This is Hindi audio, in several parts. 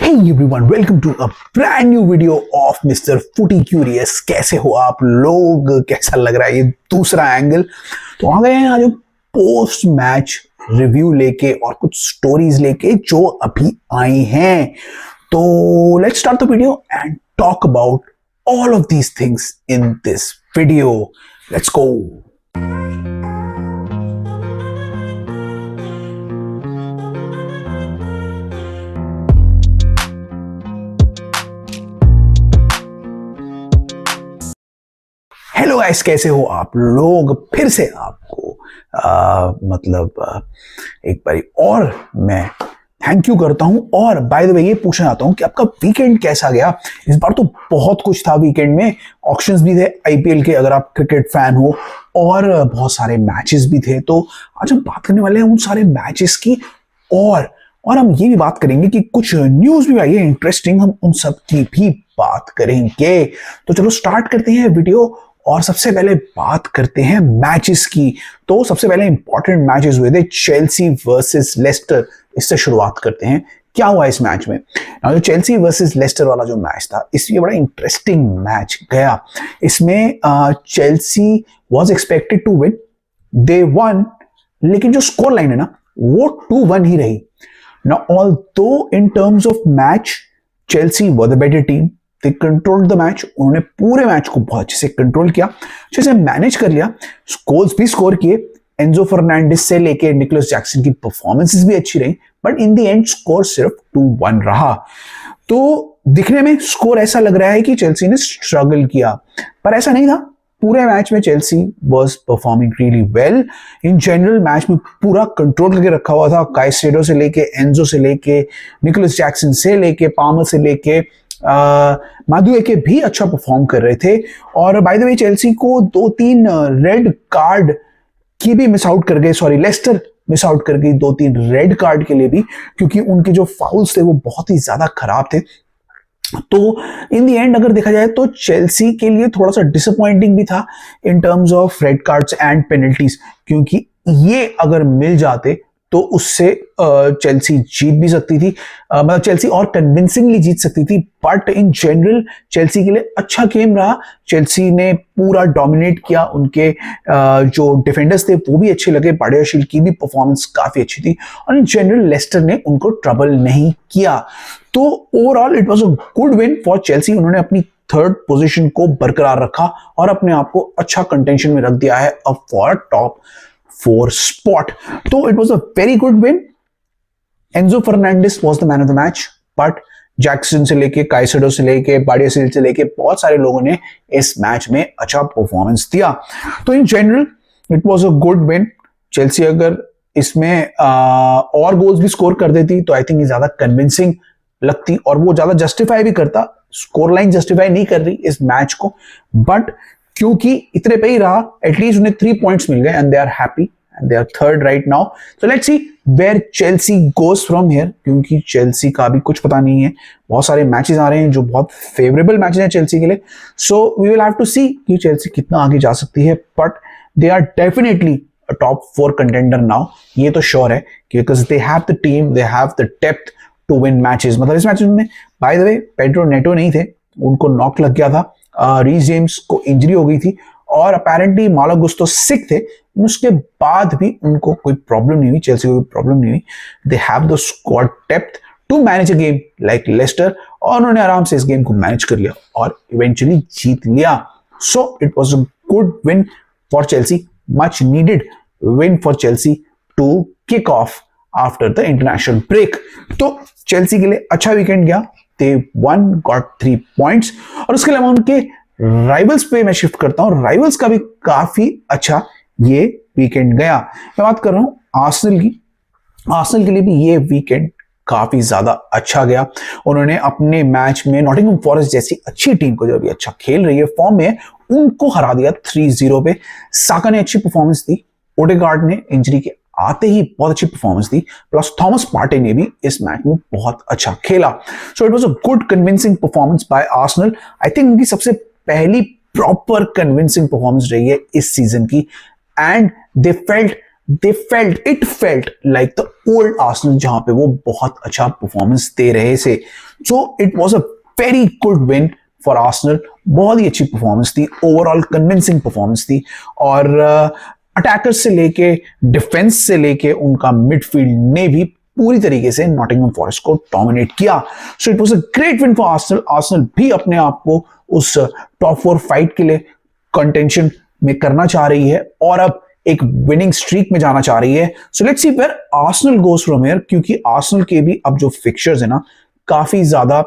Hey everyone, welcome to a brand new video of Mr. Footy Curious। कैसे हो आप लोग? कैसा लग रहा है ये दूसरा एंगल? तो आ गए हैं आज पोस्ट मैच रिव्यू लेके और कुछ स्टोरीज लेके जो अभी आई हैं। तो let's start the video and talk about all of these things in this video. Let's go. Hello guys, कैसे हो आप लोग? फिर से आपको एक बारी और मैं थैंक यू करता हूं। और बाय द वे ये पूछना चाहता हूं कि आपका वीकेंड कैसा गया? इस बार तो बहुत कुछ था वीकेंड में। ऑक्शंस भी थे आईपीएल के, अगर आप क्रिकेट फैन हो, और बहुत सारे मैचेस भी थे। तो आज हम बात करने वाले हैं उन सारे मैचेस की, और हम ये भी बात करेंगे कि कुछ न्यूज भी आई है इंटरेस्टिंग, हम उन सब की भी बात करेंगे। तो चलो स्टार्ट करते हैं वीडियो। और सबसे पहले बात करते हैं मैचेस की। तो सबसे पहले इंपॉर्टेंट मैचेस हुए थे चेल्सी वर्सेस लेस्टर। इससे शुरुआत करते हैं। क्या हुआ इस मैच में? जो चेल्सी वर्सेस लेस्टर वाला जो मैच था, इसलिए बड़ा इंटरेस्टिंग मैच गया। इसमें Chelsea was expected to win, they won, लेकिन जो स्कोर लाइन है ना वो 2-1 ही रही ना। Although in terms of match Chelsea were the better team, they controlled the match. उन्होंने पूरे मैच को बहुत अच्छे से कंट्रोल किया, अच्छे से मैनेज कर लिया, गोल्स भी स्कोर किए। एंजो फर्नांडिस से लेके निकोलस जैक्सन की परफॉर्मेंसेस भी अच्छी रही, but in the end score सिर्फ 2-1 रहा। तो दिखने में स्कोर ऐसा लग रहा है कि चेल्सी ने स्ट्रगल किया, पर ऐसा नहीं था। पूरे मैच में Chelsea was performing really well. In general match में पूरा कंट्रोल करके रखा हुआ था। काइसेडो से लेके, एंजो से लेके, निकोलस जैक्सन से लेके, पामर से लेके, मादुएके भी अच्छा परफॉर्म कर रहे थे। और बाय द वे चेल्सी को 2-3 रेड कार्ड की भी मिस आउट कर गए, सॉरी लेस्टर मिस आउट कर गई 2-3 रेड कार्ड के लिए भी, क्योंकि उनके जो फाउल्स थे वो बहुत ही ज्यादा खराब थे। तो इन दी एंड अगर देखा जाए तो चेल्सी के लिए थोड़ा सा डिसअपॉइंटिंग भी था in terms of red cards and penalties, क्योंकि ये अगर मिल जाते तो उससे चेल्सी जीत भी सकती थी, मतलब चेल्सी और कन्विंसिंगली जीत सकती थी। बट इन जनरल चेल्सी के लिए अच्छा गेम रहा। चेल्सी ने पूरा डोमिनेट किया। उनके जो डिफेंडर्स थे वो भी अच्छे लगे। बाडियाशील की भी परफॉर्मेंस काफी अच्छी थी, और इन जनरल लेस्टर ने उनको ट्रबल नहीं किया। तो overall it was a good win for Chelsea. उन्होंने अपनी थर्ड पोजीशन को बरकरार रखा और अपने आप को अच्छा कंटेंशन में रख दिया है अब फॉर टॉप 4 spot. तो it was a very good win. Enzo Fernandez was the man of the match, but Jackson से लेके, काइसेडो से लेके, बाडियाशील से लेके बहुत सारे लोगों ने इस मैच में अच्छा परफॉर्मेंस दिया। तो in general it was a good win. Chelsea अगर इसमें और गोल्स भी स्कोर कर देती तो आई थिंक ये ज्यादा कन्विंसिंग लगती, और वो ज्यादा जस्टिफाई भी करता। स्कोर लाइन जस्टिफाई नहीं कर रही इस मैच को, बट क्योंकि इतने पे ही रहा, एटलीस्ट उन्हें 3 पॉइंट्स मिल गए and they are happy and they are third right now. So let's see where Chelsea goes from here, क्योंकि चेल्सी का भी कुछ पता नहीं है। बहुत सारे मैचेस आ रहे हैं जो बहुत फेवरेबल मैचेस हैं चेल्सी के लिए। So we will have to see कि चेल्सी कितना आगे जा सकती है, but they are definitely a top 4 contender now, ये तो श्योर है, because they have the team, they have the depth to win matches. मतलब इस मैच में by the way Pedro Neto नहीं थे, उनको नॉक लग गया था। रीस जेम्स को इंजरी हो गई थी, और अपेरेंटली मालो गुस्तो सिक थे। उसके बाद भी उनको कोई प्रॉब्लम नहीं हुई, चेल्सी को कोई प्रॉब्लम नहीं हुई। They have the squad depth to manage a game like Leicester, और उन्होंने आराम से इस गेम को मैनेज कर लिया और इवेंचुअली जीत लिया। So it was a good win for Chelsea, much needed win for Chelsea to kick off after the international break. तो चेल्सी के लिए अच्छा वीकेंड गया। They won, got 3 points। और उसके अलावा उनके राइवल्स पे मैं शिफ्ट करता हूं। राइवल्स का भी काफी अच्छा ये वीकेंड गया। मैं बात कर रहा हूं आर्सेनल की। आर्सेनल के लिए भी ये वीकेंड काफी ज्यादा अच्छा गया। उन्होंने अपने मैच में नॉटिंघम फॉरेस्ट जैसी अच्छी टीम को, जो अभी अच्छा खेल रही है, फॉर्म में, उनको हरा दिया 3-0 पे। साका ने अच्छी परफॉर्मेंस दी, ओडेगार्ड ने इंजरी के आते ही बहुत अच्छी परफॉर्मेंस दी, प्लस थॉमस पार्टे ने भी इस मैच में बहुत अच्छा खेला। सो it was a good convincing performance by Arsenal. I think उनकी सबसे पहली प्रॉपर कन्विंसिंग परफॉर्मेंस रही है इस सीजन की, and they felt it felt like the old Arsenal, जहां पे वो बहुत अच्छा परफॉर्मेंस दे रहे थे। So it was a very good win for Arsenal. बहुत ही अच्छी परफॉर्मेंस थी, ओवरऑल कन्विंसिंग परफॉर्मेंस थी, और अटैकर्स से लेके डिफेंस से लेके उनका मिडफील्ड ने भी पूरी तरीके से नॉटिंघम फॉरेस्ट को डोमिनेट किया। सो it was a great win for Arsenal. Arsenal भी अपने आप को उस टॉप 4 फाइट के लिए कंटेंशन में करना चाह रही है और अब एक विनिंग स्ट्रीक में जाना चाह रही है। So let's see where Arsenal goes from here, क्योंकि आर्सेनल के भी अब जो फिक्चर्स है ना काफी ज्यादा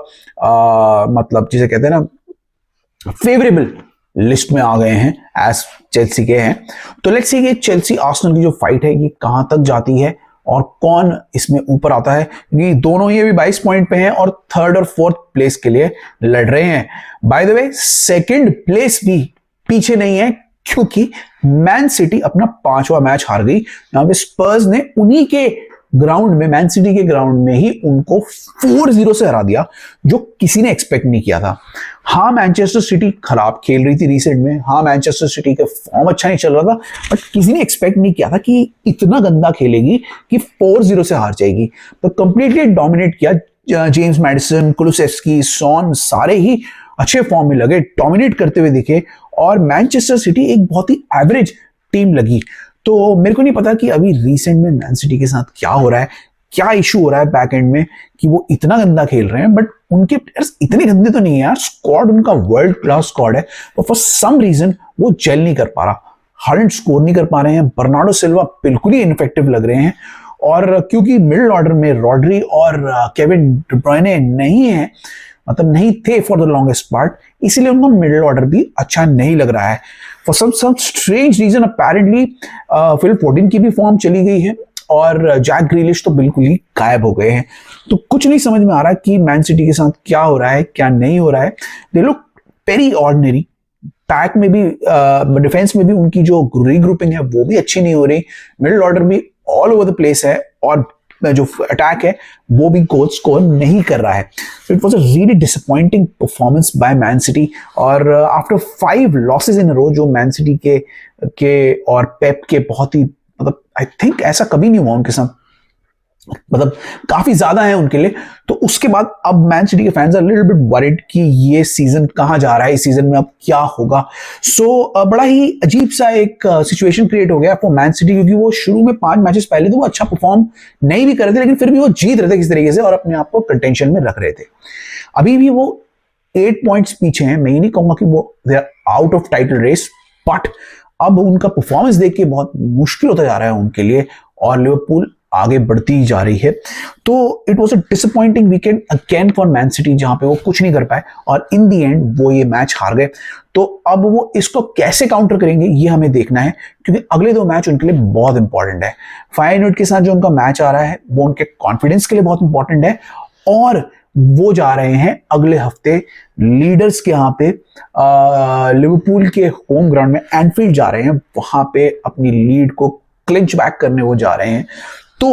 मतलब जिसे कहते हैं ना फेवरेबल लिस्ट में आ गए हैं एज चेल्सी के हैं। तो लेट्स सी कि चेल्सी आर्सेनल की जो फाइट है ये कहां तक जाती है और कौन इसमें ऊपर आता है, क्योंकि दोनों ही अभी 22 पॉइंट पे हैं और थर्ड और फोर्थ प्लेस के लिए लड़ रहे हैं। Bye the way second place भी पीछे नहीं है, क्योंकि मैन सिटी अपना 5वां मैच हार गई। यहां पे स्पर्स ने उन्हीं के ग्राउंड में, मैन सिटी के ग्राउंड में ही उनको 4-0 से हरा दिया, जो किसी ने एक्सपेक्ट नहीं किया था। हाँ, मैनचेस्टर सिटी खराब खेल रही थी रिसेंट में, हाँ मैनचेस्टर सिटी का फॉर्म अच्छा नहीं चल रहा था, बट किसी ने एक्सपेक्ट नहीं किया था कि इतना गंदा खेलेगी कि 4-0 से हार जाएगी। तो कंप्लीटली डोमिनेट किया। जेम्स मैडिसन, कुलुसेव्स्की, सॉन सारे ही अच्छे फॉर्म में लगे, डोमिनेट करते हुए दिखे, और मैनचेस्टर सिटी एक बहुत ही एवरेज टीम लगी। तो मेरे को नहीं पता कि अभी रिसेंट में मैन सिटी के साथ क्या हो रहा है, क्या इशू हो रहा है बैक एंड में कि वो इतना गंदा खेल रहे हैं, बट उनके प्लेयर्स इतने गंदे तो नहीं है यार। स्क्वाड उनका वर्ल्ड क्लास स्क्वाड है, पर फॉर सम रीजन वो जेल नहीं कर पा रहा। हालैंड स्कोर नहीं कर पा रहे हैं, बर्नार्डो सिल्वा बिल्कुल ही इनफेक्टिव लग रहे हैं, और क्योंकि मिडिल ऑर्डर में रॉड्री और केविन डी ब्रुयने नहीं है, मतलब नहीं थे फॉर द लॉन्गेस्ट पार्ट, इसीलिए उनका मिडिल ऑर्डर भी अच्छा नहीं लग रहा है। For some strange reason apparently Phil Foden की भी फॉर्म चली गई है और जैक ग्रीलिश तो बिल्कुल ही गायब हो गए हैं। तो कुछ नहीं समझ में आ रहा कि मैन सिटी के साथ क्या हो रहा है, क्या नहीं हो रहा है। They look very ordinary. Pack में भी डिफेंस में भी उनकी जो रीग्रुपिंग है वो भी अच्छी नहीं हो रही, मिडिल ऑर्डर भी ऑल ओवर द प्लेस है, और जो अटैक है वो भी गोल स्कोर नहीं कर रहा है। It was a really disappointing performance by man city, और आफ्टर 5 लॉसेस इन अ रो जो मैन सिटी के और पेप के बहुत ही, मतलब आई थिंक ऐसा कभी नहीं हुआ उनके साथ, मतलब काफी ज्यादा है उनके लिए। तो उसके बाद अब मैन सिटी के fans are little bit worried कि ये सीजन कहां जा रहा है, इस सीजन में अब क्या होगा। सो बड़ा ही अजीब सा एक सिचुएशन क्रिएट हो गया फॉर मैन सिटी, क्योंकि वो शुरू में 5 मैचेस पहले तो वो अच्छा परफॉर्म नहीं भी कर रहे थे, लेकिन फिर भी वो जीत रहे थे किस तरीके से और अपने आप को कंटेंशन में रख रहे थे। अभी भी वो 8 पॉइंट्स पीछे हैं। मैं ये नहीं कहूंगा कि वो they are out of title race, but अब उनका परफॉर्मेंस देख के बहुत मुश्किल होता जा रहा है उनके लिए, और लिवरपूल आगे बढ़ती जा रही है। तो it was a disappointing weekend again for Man city, जहां पे वो कुछ नहीं कर पाए और इन दी एंड वो ये मैच हार गए। तो अब वो इसको कैसे काउंटर करेंगे ये हमें देखना है, क्योंकि अगले 2 मैच उनके लिए बहुत इंपॉर्टेंट है। फायनोर्ड के साथ जो उनका मैच आ रहा है वो उनके कॉन्फिडेंस के लिए बहुत इंपॉर्टेंट है, और वो जा रहे हैं अगले हफ्ते लीडर्स के यहाँ पे लिवरपूल के होम ग्राउंड में एनफील्ड जा रहे हैं, वहां पे अपनी लीड को क्लिंच बैक करने वो जा रहे हैं। तो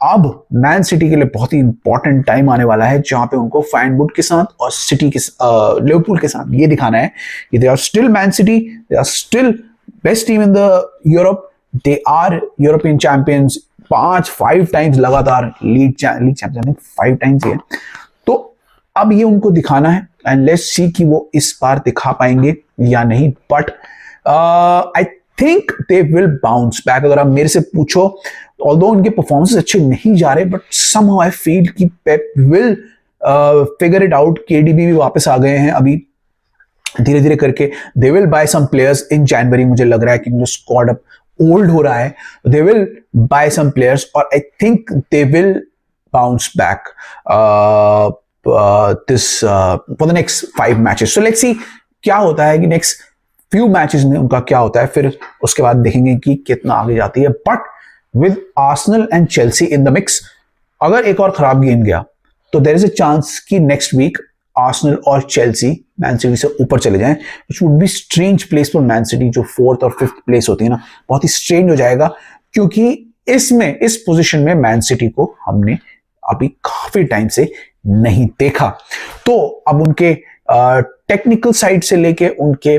अब मैन सिटी के लिए बहुत ही इंपॉर्टेंट टाइम आने वाला है, जहां पे उनको फायनोर्ड के साथ और सिटी के लिवरपूल के साथ ये दिखाना है कि they are still Man City, they are still best team in the Europe, they are European champions 5 times लगातार लीग चैंपियन 5 टाइम्स ही है। तो अब ये उनको दिखाना है, एंड लेट्स सी कि वो इस बार दिखा पाएंगे या नहीं, but I think they will bounce back. अगर आप मेरे से पूछो, ऑल्दो उनके परफॉर्मेंस अच्छे नहीं जा रहे, बट समहाउ आई फील कि Pep will figure it out. KDB भी वापस आ गए हैं अभी धीरे धीरे करके। They will buy some players in January, मुझे लग रहा है कि जो स्क्वाड अब ओल्ड हो रहा है, they will buy some players, और I think they will bounce back this for the next 5 matches. So let's see क्या होता है कि नेक्स्ट फ्यू मैचेस में उनका क्या होता है, फिर उसके बाद देखेंगे कि कितना आगे जाती है। But with Arsenal and Chelsea in the mix, अगर एक और खराब गेम गया तो देयर इज अ चांस कि नेक्स्ट वीक आर्सेनल और चेल्सी मैन सिटी से ऊपर चले जाएं, which would be strange place for Man city, जो 4th और 5th प्लेस होती है ना, बहुत ही स्ट्रेंज हो जाएगा, क्योंकि इस पोजीशन में मैन सिटी को हमने अभी काफी टाइम से नहीं देखा। तो अब उनके टेक्निकल साइड से लेके उनके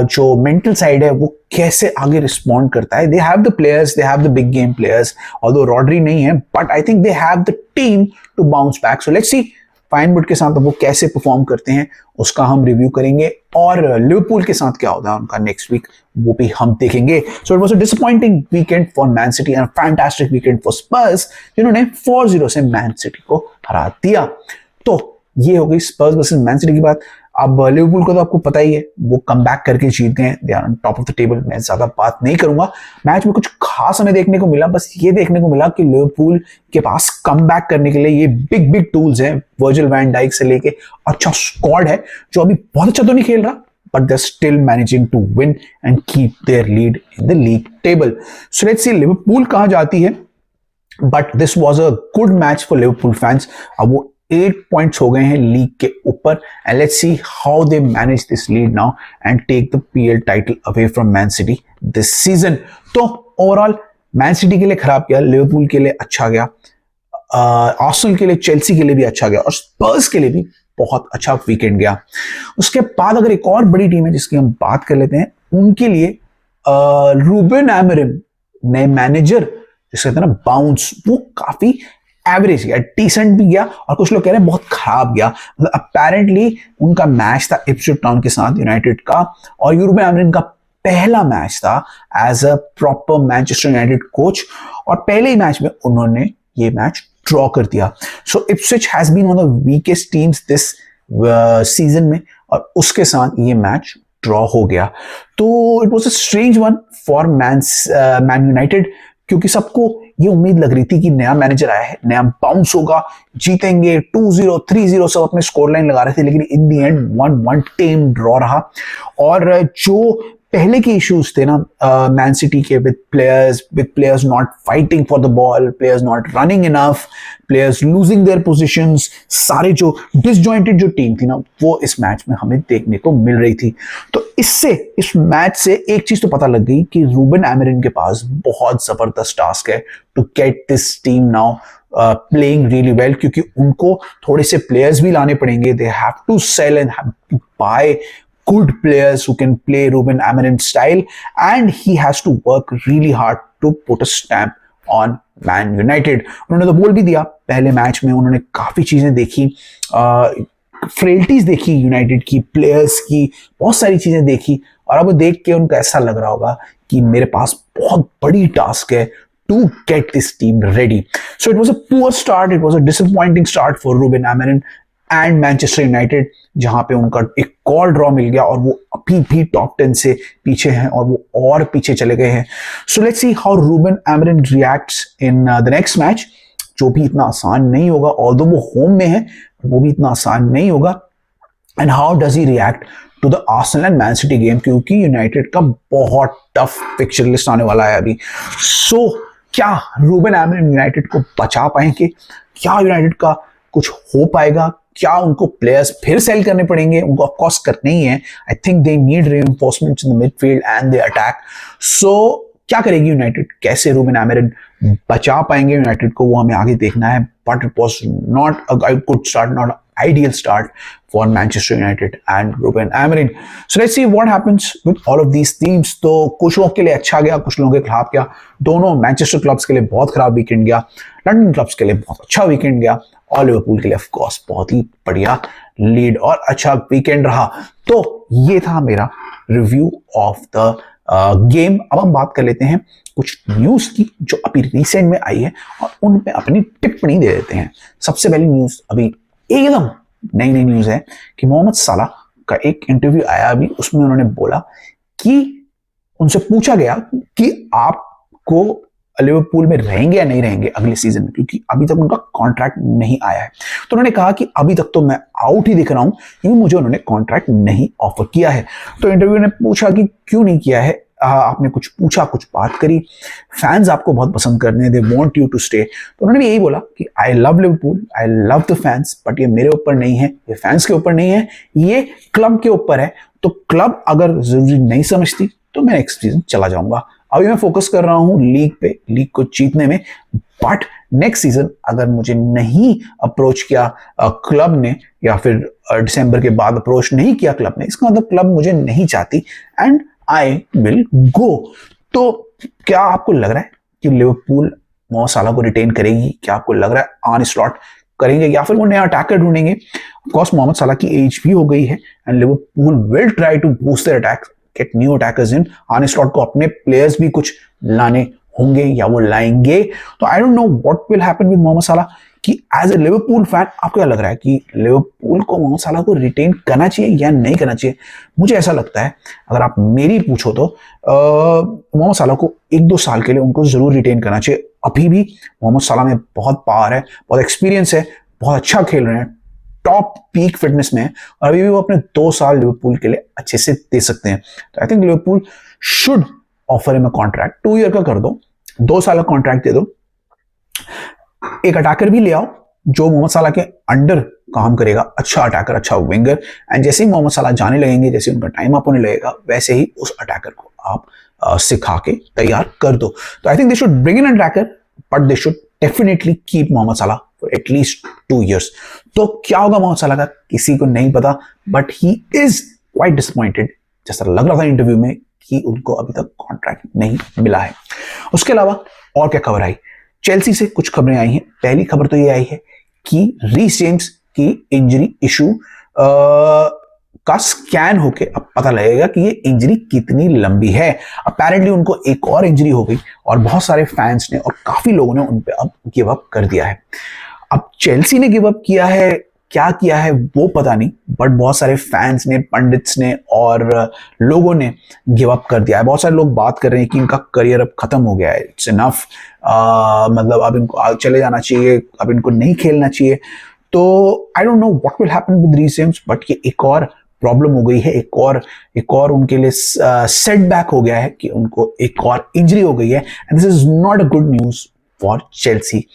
जो मेंटल साइड है वो कैसे आगे रिस्पॉन्ड करता है। They have the players, they have the big game players, although Rodri नहीं है, but I think they have the team to bounce back. So let's see फाइनवुड के साथ वो कैसे परफॉर्म करते हैं उसका हम रिव्यू करेंगे, और लिवरपूल के साथ क्या होता है उनका नेक्स्ट वीक वो भी हम देखेंगे। So it was a disappointing weekend for Man City and fantastic weekend for Spurs, जिन्होंने 4-0 से मैन सिटी को हरा दिया। तो ये हो गई स्पर्स वर्सेस मैन सिटी की बात। अब लिवरपूल को तो आपको पता ही है, वो कम बैक करके जीत गए, they are on top of the table. मैं ज्यादा बात नहीं करूंगा। मैच में कुछ खास हमें देखने को मिला, बस ये देखने को मिला कि लिवरपूल के पास कम बैक करने के लिए ये बिग बिग टूल्स हैं, वर्जिल वैन डाइक से लेके अच्छा स्क्वाड है, जो अभी बहुत अच्छा तो नहीं खेल रहा, but they're still managing to win and keep their lead in the league table. So let's see Liverpool कहां जाती है, but this was a good match for Liverpool fans. अब वो 8 पॉइंट्स हो गए हैं लीग के ऊपर, and let's see how they manage this lead now and take the PL title away from Man City this season. तो ओवरऑल मैन सिटी के लिए खराब गया, लिवरपूल के लिए अच्छा गया, आर्सेनल के लिए, चेल्सी के लिए भी अच्छा गया, और स्पर्स के लिए भी बहुत अच्छा वीकेंड गया। उसके बाद अगर एक और बड़ी टीम है जिसकी हम बात कर लेते हैं, उनके लिए रूबेन एमरिम, नए मैनेजर, जिसके कहते हैं ना बाउंस, वो काफी एवरेज गया, डिसेंट भी गया, और कुछ लोग कह रहे हैं बहुत खराब गया। मतलब अपेरेंटली उनका मैच था इप्सविच टाउन के साथ यूनाइटेड का, और रूबेन एमरिम का पहला मैच था as a proper Manchester United coach, और पहले ही मैच में उन्होंने ये मैच ड्रॉ कर दिया। So Ipswich has been one of the weakest teams this season में, और उसके साथ ये मैच ड्रॉ हो गया। तो it was a strange one for man United, क्योंकि सबको ये उम्मीद लग रही थी कि नया मैनेजर आया है, नया बाउंस होगा, जीतेंगे, 2-0 3-0 सब अपने स्कोर लाइन लगा रहे थे, लेकिन इन दी एंड 1-1 टेम ड्रॉ रहा। और जो पहले के इश्यूज थे ना मैन सिटी के, with players not fighting for the ball, players not running enough, players losing their positions, सारे जो डिसजॉइंटेड जो टीम थी ना, वो इस मैच में हमें देखने को मिल रही थी। तो इस मैच से एक चीज तो पता लग गई कि रूबेन एमरिम के पास बहुत जबरदस्त टास्क है to get this team now playing really well, क्योंकि उनको थोड़े से प्लेयर्स भी लाने पड़ेंगे। They have to sell and have to buy good players who can play Ruben Amorim style, and he has to work really hard to put a stamp on Man United. उन्होंने तो बोल भी दिया पहले मैच में, उन्होंने काफी चीजें देखी, फ्रेल्टीज देखी यूनाइटेड की, प्लेयर्स की बहुत सारी चीजें देखी, और अब देख के उनको ऐसा लग रहा होगा कि मेरे पास बहुत बड़ी टास्क है to get this team ready. So it was a poor start, it was a disappointing start for Ruben Amorim and Manchester United, जहां पे उनका एक और ड्रॉ मिल गया, और वो अभी भी टॉप 10 से पीछे हैं, और वो और पीछे चले गए हैं। सो let's see how Ruben Amorim reacts in the next match, जो भी इतना आसान नहीं होगा, ऑल्दो वो होम में है, वो भी इतना आसान नहीं होगा। And how does he react to the Arsenal and Man City game, क्योंकि यूनाइटेड का बहुत टफ पिक्चर लिस्ट आने वाला है अभी। सो क्या रूबेन एमरिम यूनाइटेड को बचा पाएंगे? क्या यूनाइटेड का कुछ हो पाएगा? क्या उनको प्लेयर्स फिर सेल करने पड़ेंगे? उनको ऑफ कोर्स करने ही है। I think they need reinforcements in the midfield and the attack. So क्या करेगी यूनाइटेड? कैसे रूबेन एमरिम बचा पाएंगे यूनाइटेड को, वो हमें आगे देखना है। But it was not a good start, not ideal start for Manchester United and Ruben Amorim. So let's see what happens with all of these teams. तो कुछ लोगों के लिए अच्छा गया, कुछ लोगों के खराब गया। दोनों मैनचेस्टर क्लब्स के लिए बहुत खराब वीकेंड गया, लंदन क्लब्स के लिए बहुत अच्छा वीकेंड गया, और लिवरपूल के लिए ऑफ कोर्स बहुत ही बढ़िया लीड और अच्छा वीकेंड रहा। तो ये था मेरा रिव्यू ऑफ द गेम। अब हम बात कर लेते हैं कुछ न्यूज की जो अभी रिसेंट में आई है, और उन पे अपनी टिप्पणी दे देते हैं। सबसे पहली न्यूज अभी एकदम नई न्यूज है कि मोहम्मद सलाह का एक इंटरव्यू आया अभी, उसमें उन्होंने बोला कि उनसे पूछा गया कि आपको लिवरपूल में रहेंगे या नहीं रहेंगे अगले सीजन में, क्योंकि अभी तक उनका कॉन्ट्रैक्ट नहीं आया है। तो उन्होंने कहा कि अभी तक तो मैं आउट ही दिख रहा हूं, क्योंकि मुझे उन्होंने कॉन्ट्रैक्ट नहीं ऑफर किया है। तो इंटरव्यू ने पूछा कि क्यों नहीं किया है, आपने कुछ पूछा, कुछ बात करी, फैंस आपको बहुत पसंद करते हैं, they want you to stay. तो उन्होंने भी यही बोला कि I love Liverpool, I love the fans, but ये मेरे ऊपर नहीं है, ये फैंस के ऊपर नहीं है, ये क्लब के ऊपर है। तो क्लब अगर जरूरी नहीं समझती तो मैं नेक्स्ट सीजन चला जाऊंगा। अभी मैं फोकस कर रहा हूं लीग पे, लीग को जीतने में, बट नेक्स्ट सीजन अगर मुझे नहीं अप्रोच किया क्लब ने, या फिर दिसंबर के बाद अप्रोच नहीं किया क्लब ने, इसका मतलब क्लब मुझे नहीं चाहती, एंड आई विल गो। तो क्या आपको लग रहा है कि लिवरपूल मोहम्मद सलाह को रिटेन करेगी? क्या आपको लग रहा है आर्ने स्लॉट करेंगे या फिर वो नया अटैकर ढूंढेंगे। ऑफ कोर्स मोहम्मद सलाह की एज भी हो गई है and Liverpool will try to boost their attack, get new attackers in. Arne Slot को अपने प्लेयर्स भी कुछ लाने होंगे या वो लाएंगे। तो I don't know what will happen with Mohamed Salah कि एज ए लिवरपूल फैन आपको क्या लग रहा है कि लिवरपूल को मोहम्मद सलाह को रिटेन करना चाहिए या नहीं करना चाहिए? मुझे ऐसा लगता है, अगर आप मेरी पूछो तो मोहम्मद सलाह को 1-2 साल के लिए उनको जरूर रिटेन करना चाहिए। अभी भी मोहम्मद सलाह में बहुत पावर है, बहुत एक्सपीरियंस है, बहुत अच्छा खेल रहे हैं, टॉप पीक फिटनेस में है और अभी भी वो अपने 2 साल लिवरपूल के लिए अच्छे से दे सकते हैं। तो I think Liverpool should offer him a contract, 2 year का कर दो, 2 साल का कॉन्ट्रैक्ट दे दो, एक अटैकर भी ले आओ जो मोहम्मद सलाह के अंडर काम करेगा, अच्छा अटैकर, अच्छा विंगर। एंड जैसे ही मोहम्मद सलाह जाने लगेंगे, जैसे उनका टाइम अप होने लगेगा, वैसे ही उस अटैकर को आप सिखा के तैयार कर दो। तो I think they should bring in an attacker but they should definitely keep Mohamed Salah for at least 2 years। तो क्या होगा मोहम्मद सलाह का किसी को नहीं पता, but he is quite disappointed, जैसा लग रहा था इंटरव्यू में कि उनको अभी तक कॉन्ट्रैक्ट नहीं मिला है। उसके अलावा और क्या खबर आई? चेल्सी से कुछ खबरें आई हैं। पहली खबर तो ये आई है कि रीस जेम्स की इंजरी इशू का स्कैन होके अब पता लगेगा कि ये इंजरी कितनी लंबी है। अपेरेंटली उनको एक और इंजरी हो गई और बहुत सारे फैंस ने और काफी लोगों ने उन पे अब गिव अप कर दिया है। अब चेल्सी ने गिव अप किया है, क्या किया है वो पता नहीं, बट बहुत सारे फैंस ने, पंडित्स ने और लोगों ने गिव अप कर दिया है। बहुत सारे लोग बात कर रहे हैं कि इनका करियर अब खत्म हो गया है, इट्स इनफ, मतलब अब इनको चले जाना चाहिए, अब इनको नहीं खेलना चाहिए। तो I don't know what will happen with Reece James, but ये एक और प्रॉब्लम हो गई है, एक और उनके लिए सेटबैक हो गया है कि उनको एक और इंजरी हो गई है। And this is not a good news for Chelsea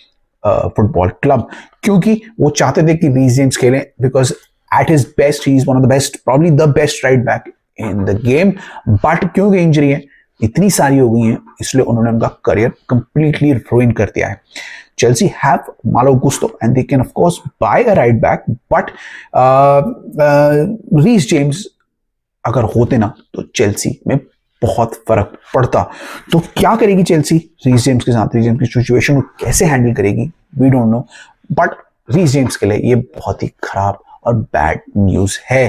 football club, क्योंकि वो चाहते थे कि रीस जेम्स खेलें, because at his best he is one of the best, probably the best right back in the game. But क्योंकि इंजरी है इतनी सारी हो गई हैं, इसलिए उन्होंने उनका करियर कंप्लीटली रुइन कर दिया है। Chelsea have Malo Gusto and they can of course buy a right back, but Reece James अगर होते ना तो चेल्सी में बहुत फर्क पड़ता। तो क्या करेगी चेल्सी रीस जेम्स के साथ? रीस जेम्स की सिचुएशन को कैसे हैंडल करेगी we don't know, but Reece James के लिए ये बहुत ही खराब और बैड न्यूज है।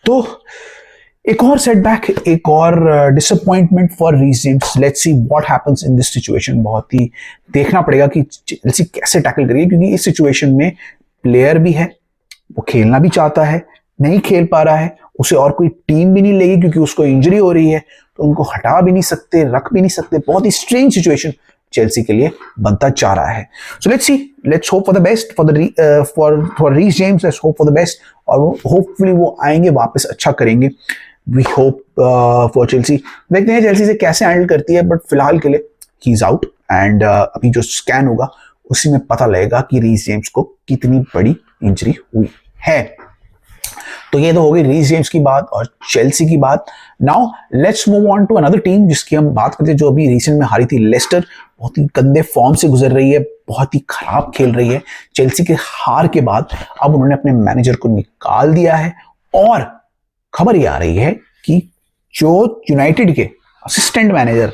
तो एक और सेटबैक, एक और disappointment for Reece James. Let's see what happens in this situation. बहुत ही देखना पड़ेगा कि चेल्सी कैसे टैकल करेगी, क्योंकि इस सिचुएशन में प्लेयर भी है, वो खेलना भी चाहता है, नहीं खेल पा रहा है, उसे और कोई टीम भी नहीं लेगी क्योंकि उसको इंजरी हो रही है, तो उनको हटा भी नहीं सकते, रख भी नहीं सकते। बहुत ही स्ट्रेंज सिचुएशन चेल्सी के लिए बनता जा रहा है। So let's see, let's hope for the best for Reece James, let's hope for the best, और वो होपफुली वो आएंगे वापस, अच्छा करेंगे। We hope for Chelsea. देखते हैं चेल्सी से कैसे हैंडल करती है, बट फिलहाल के लिए ही इज आउट एंड अभी जो स्कैन होगा उसी में पता लगेगा कि रीस जेम्स को कितनी बड़ी इंजरी हुई है। तो ये तो हो गई रीस जेम्स की बात और चेल्सी की बात। Now let's move on to another team जिसकी हम बात करते हैं, जो अभी रिसेंट में हारी थी, लेस्टर। बहुत ही गंदे फॉर्म से गुजर रही है, बहुत ही खराब खेल रही है। चेल्सी के हार के बाद अब उन्होंने अपने मैनेजर को निकाल दिया है और खबर ये आ रही है कि जो यूनाइटेड के असिस्टेंट मैनेजर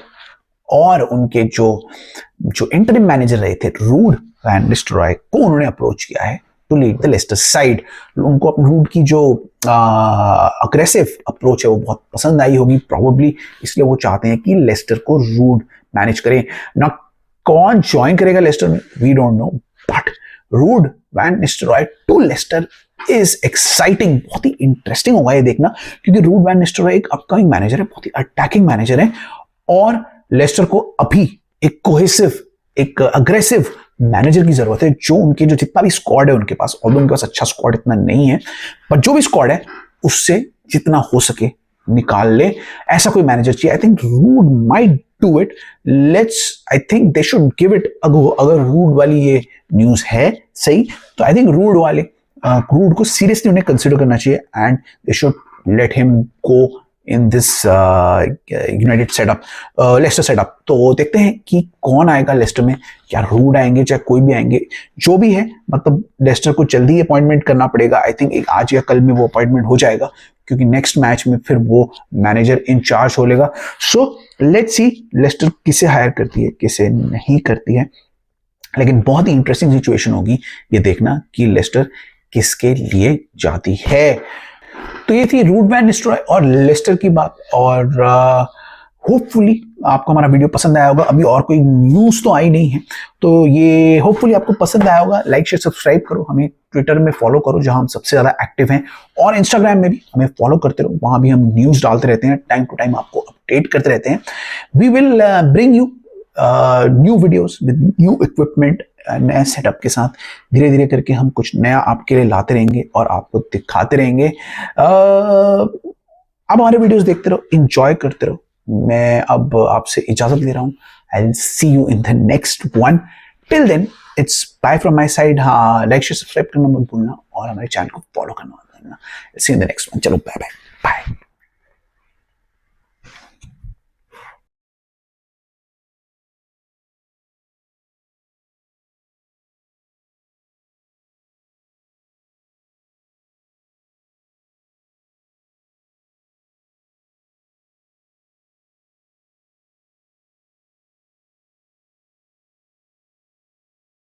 और उनके जो इंटरिम मैनेजर रहे थे, रूड वैन निस्telrooy, को उन्होंने अप्रोच किया है to lead the Leicester side. उनको अपने रूड की जो अग्रेसिव अप्रोच है वो बहुत पसंद आई होगी प्रॉबेबली, इसलिए वो चाहते हैं कि लेस्टर को रूड मैनेज करे। ना कौन ज्वाइन करेगा लेस्टर में we don't know, but Ruud van Nistelrooy to Leicester is exciting. बहुत ही इंटरेस्टिंग होगा ये देखना, क्योंकि रूड वैन निस्telrooy एक अपकमिंग मैनेजर है, बहुत ही अटैकिंग मैनेजर है, और लेस्टर को अभी एक कोहेसिव, एक अग्रेसिव मैनेजर की जरूरत है, जो उनके जो जितना भी स्क्वाड है उनके पास, और उनके पास अच्छा स्क्वाड इतना नहीं है, पर जो भी स्क्वाड है उससे जितना हो सके निकाल ले, ऐसा कोई मैनेजर चाहिए। I think Ruud might do it, let's, I think they should give it a go. अगर रूड वाली ये न्यूज है सही, तो आई थिंक रूड को सीरियसली उन्हें कंसिडर करना चाहिए and they should let him go in this United setup, Leicester setup. तो देखते हैं कि कौन आएगा लेस्टर में, क्या रूड आएंगे, चाहे कोई भी आएंगे, जो भी है, मतलब लेस्टर को जल्दी अपॉइंटमेंट करना पड़ेगा। आई थिंक एक आज या कल में वो अपॉइंटमेंट हो जाएगा, क्योंकि नेक्स्ट मैच में फिर वो मैनेजर इन चार्ज हो लेगा। सो लेट्स सी लेस्टर किसे हायर करती है, किसे नहीं करती है। लेकिन बहुत ही इंटरेस्टिंग सिचुएशन होगी ये देखना कि लेस्टर किसके लिए जाती है। तो ये थी रूट वैन निस्telrooy और लेस्टर की बात, और होपफुली आपको हमारा वीडियो पसंद आया होगा। अभी और कोई न्यूज़ तो आई नहीं है, तो ये होपफुली आपको पसंद आया होगा। लाइक शेयर सब्सक्राइब करो, हमें ट्विटर में फॉलो करो जहां हम सबसे ज़्यादा एक्टिव हैं, और इंस्टाग्राम में भी हमें फॉलो करते रहो, वहां भी हम न्यूज़ डालते रहते हैं, टाइम टू टाइम आपको अपडेट करते रहते हैं। We will bring you new videos with new equipment, नए सेटअप के साथ। धीरे धीरे करके हम कुछ नया आपके लिए लाते रहेंगे और आपको दिखाते रहेंगे। अब हमारे वीडियोस देखते रहो, एंजॉय करते रहो। मैं अब आपसे इजाजत ले रहा हूँ। I will see you in the next one. Till then it's bye from my side. हाँ, लाइक शेयर सब्सक्राइब करना मत भूलना और हमारे चैनल को फॉलो करना मत भूलना। See you in the next one. चलो बाय बाय।